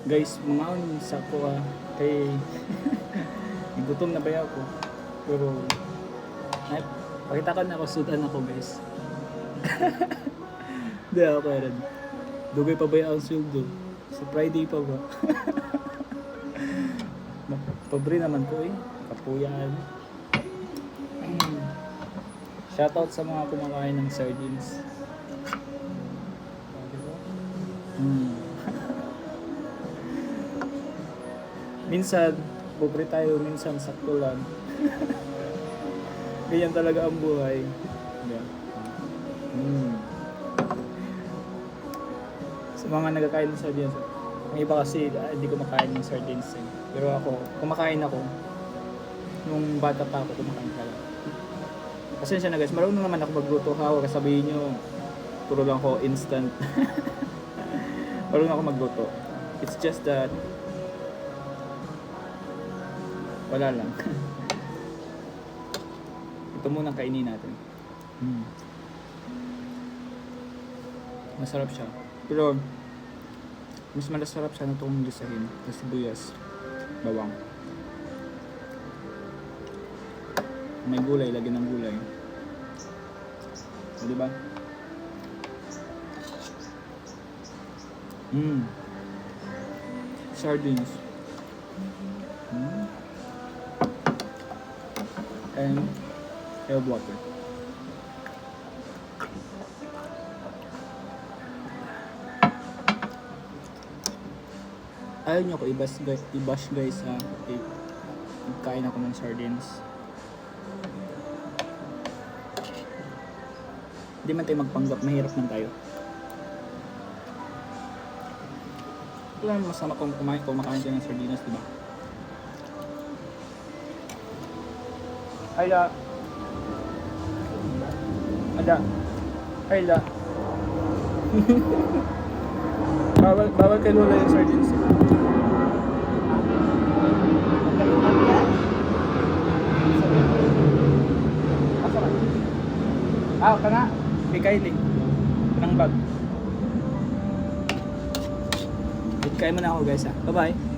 Guys, mga sa ko kay gutom na ba ako. Pero ay, pakita ko na ako sudan ako guys. Di ako rin. Dugay pa ba ang sweldo? Sa Friday pa ba? Pobre naman ko eh. Kapuyan. Shoutout sa mga kumakain ng sardines. Minsan, pobre tayo, minsan sakto lang. Ganyan talaga ang buhay. Yeah. Sa mga nagkakain ng sardines, may iba kasi hindi ko makain ng sardines eh. Pero ako, kumakain ako. Nung bata pa ako, kumakain talaga. Pasensya na guys, marunong naman ako magluto. Huwag sabihin nyo, puro lang ako instant. Marunong ako magluto. It's just that wala lang. Ito muna kainin natin. Masarap siya. Pero mas masarap sana itong lisahin. Kasi sibuyas, bawang. May gulay, lagyan ng gulay. O, diba? Sardines. And I have water. Ayaw nyo ko i-bash guys ha. Kain ako ng sardines. Hindi man tayo magpanggap, mahirap man tayo. Wala naman masama kung kumakain tayo ng sardinas, diba? Ayla. Ada. Ayla. bawal kay Lola yung sardines. Kana. Bigay link. Kanang bag. Bigay mo na ako guys ha. Bye bye.